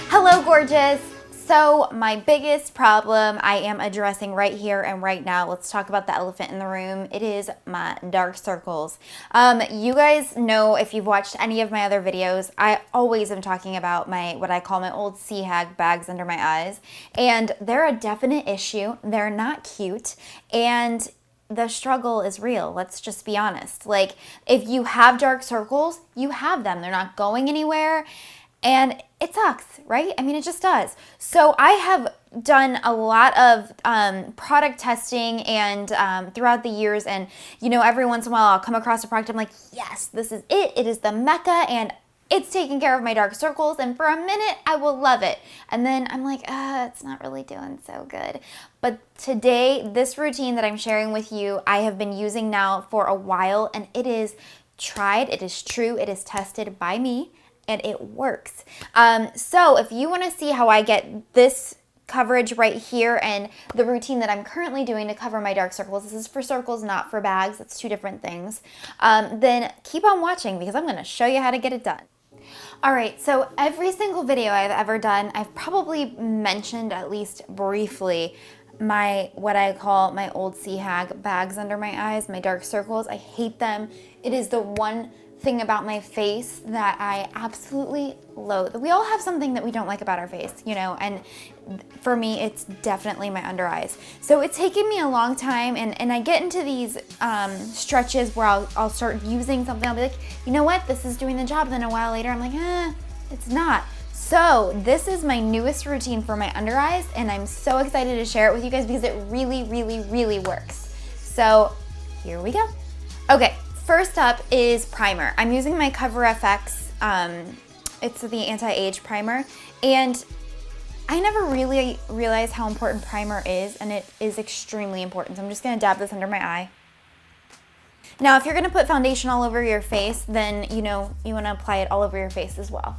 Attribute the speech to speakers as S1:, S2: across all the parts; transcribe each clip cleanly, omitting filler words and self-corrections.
S1: Hello, gorgeous. So my biggest problem I am addressing right here and right now, let's talk about the elephant in the room. It is my dark circles. You guys know, if you've watched any of my other videos, I always am talking about what I call my old sea hag bags under my eyes. And they're a definite issue. They're not cute. And the struggle is real. Let's just be honest. Like, if you have dark circles, you have them. They're not going anywhere. And it sucks, right? I mean, it just does. So I have done a lot of product testing and throughout the years, and every once in a while I'll come across a product I'm like, yes, this is it. It is the mecca, and it's taking care of my dark circles, and for a minute I will love it. And then I'm like, it's not really doing so good. But today, this routine that I'm sharing with you, I have been using now for a while, and it is tried, it is true, it is tested by me, and it works. So if you want to see how I get this coverage right here and the routine that I'm currently doing to cover my dark circles, this is for circles, not for bags, it's two different things, then keep on watching because I'm going to show you how to get it done. All right, so every single video I've ever done, I've probably mentioned at least briefly what I call my old sea hag bags under my eyes, my dark circles. I hate them. It is the one thing about my face that I absolutely loathe. We all have something that we don't like about our face, and for me, it's definitely my under eyes. So it's taken me a long time, and I get into these stretches where I'll start using something. I'll be like, you know what, this is doing the job. Then a while later, I'm like, it's not. So this is my newest routine for my under eyes, and I'm so excited to share it with you guys because it really, really, really works. So here we go. Okay. First up is primer. I'm using my Cover FX. It's the anti-age primer, and I never really realized how important primer is, and it is extremely important. So I'm just gonna dab this under my eye. Now, if you're gonna put foundation all over your face, then you wanna apply it all over your face as well.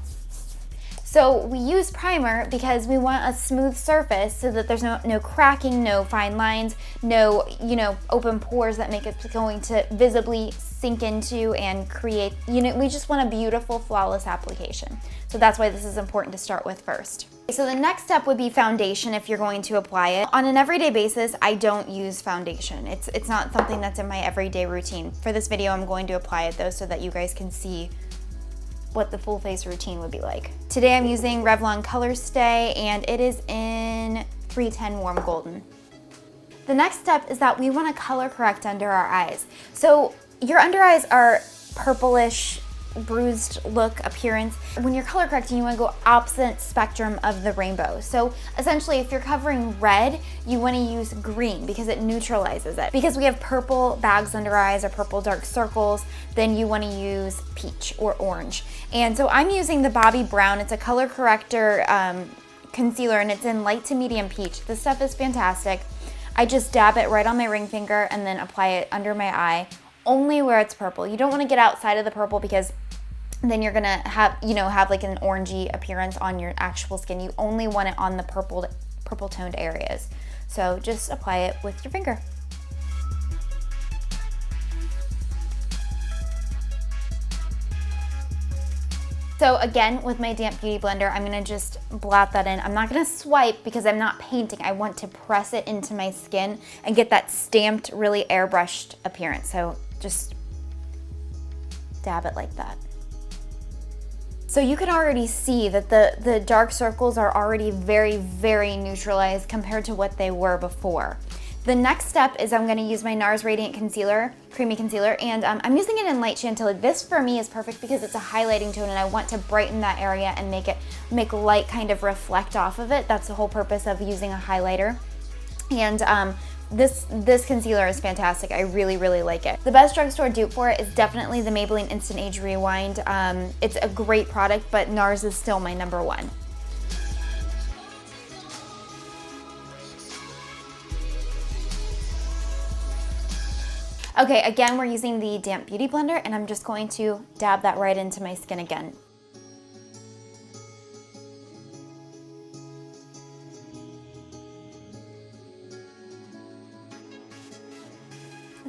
S1: So we use primer because we want a smooth surface so that there's no cracking, no fine lines, no open pores that make it going to visibly sink into and create, we just want a beautiful, flawless application. So that's why this is important to start with first. So the next step would be foundation if you're going to apply it. On an everyday basis, I don't use foundation. It's not something that's in my everyday routine. For this video, I'm going to apply it though so that you guys can see what the full face routine would be like. Today I'm using Revlon Color Stay, and it is in 310 Warm Golden. The next step is that we want to color correct under our eyes. So your under eyes are purplish, bruised look appearance. When you're color correcting, you want to go opposite spectrum of the rainbow. So essentially, if you're covering red, you want to use green because it neutralizes it. Because we have purple bags under eyes or purple dark circles, then you want to use peach or orange. And so I'm using the Bobbi Brown. It's a color corrector concealer, and it's in light to medium peach. This stuff is fantastic. I just dab it right on my ring finger and then apply it under my eye, only where it's purple. You don't want to get outside of the purple because then you're gonna have like an orangey appearance on your actual skin. You only want it on the purple toned areas. So just apply it with your finger. So again, with my damp beauty blender, I'm gonna just blot that in. I'm not gonna swipe because I'm not painting. I want to press it into my skin and get that stamped, really airbrushed appearance. So just dab it like that. So you can already see that the dark circles are already very, very neutralized compared to what they were before. The next step is I'm going to use my NARS Radiant Concealer, Creamy Concealer, and I'm using it in Light Chantilly. This for me is perfect because it's a highlighting tone and I want to brighten that area and make light kind of reflect off of it. That's the whole purpose of using a highlighter. And this concealer is fantastic. I really, really like it. The best drugstore dupe for it is definitely the Maybelline Instant Age Rewind. It's a great product, but NARS is still my number one. Okay, again, we're using the Damp Beauty Blender, and I'm just going to dab that right into my skin again.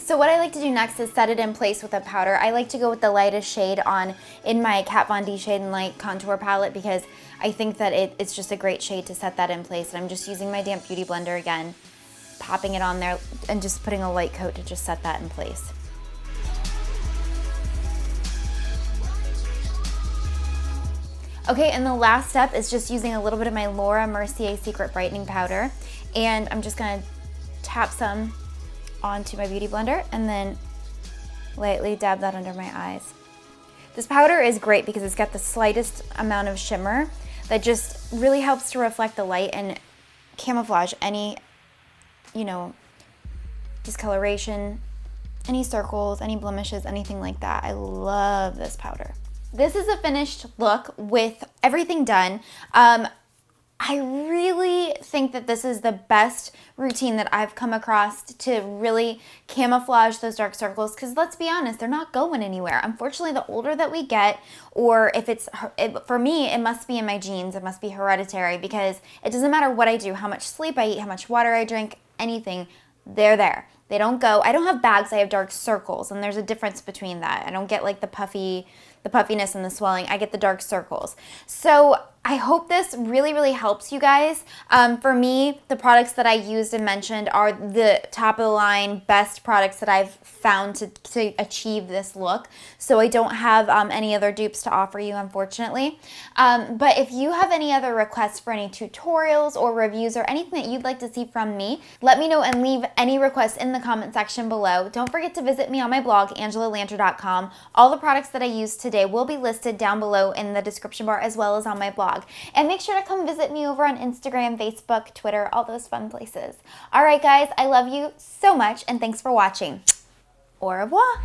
S1: So what I like to do next is set it in place with a powder. I like to go with the lightest shade in my Kat Von D Shade and Light contour palette because I think that it's just a great shade to set that in place. And I'm just using my damp beauty blender again, popping it on there and just putting a light coat to just set that in place. Okay, and the last step is just using a little bit of my Laura Mercier Secret Brightening Powder. And I'm just gonna tap some onto my beauty blender and then lightly dab that under my eyes. This powder is great because it's got the slightest amount of shimmer that just really helps to reflect the light and camouflage any, discoloration, any circles, any blemishes, anything like that. I love this powder. This is a finished look with everything done. I really think that this is the best routine that I've come across to really camouflage those dark circles, because let's be honest, they're not going anywhere. Unfortunately, the older that we get, or for me, it must be in my genes, it must be hereditary, because it doesn't matter what I do, how much sleep I eat, how much water I drink, anything, they're there. They don't go. I don't have bags, I have dark circles, and there's a difference between that. I don't get like the puffiness and the swelling. I get the dark circles. So I hope this really, really helps you guys. For me, the products that I used and mentioned are the top of the line best products that I've found to achieve this look. So I don't have any other dupes to offer you, unfortunately. But if you have any other requests for any tutorials or reviews or anything that you'd like to see from me, let me know and leave any requests in the comment section below. Don't forget to visit me on my blog, AngelaLanter.com. All the products that I used today will be listed down below in the description bar as well as on my blog. And make sure to come visit me over on Instagram, Facebook, Twitter, all those fun places. All right, guys, I love you so much, and thanks for watching. Au revoir.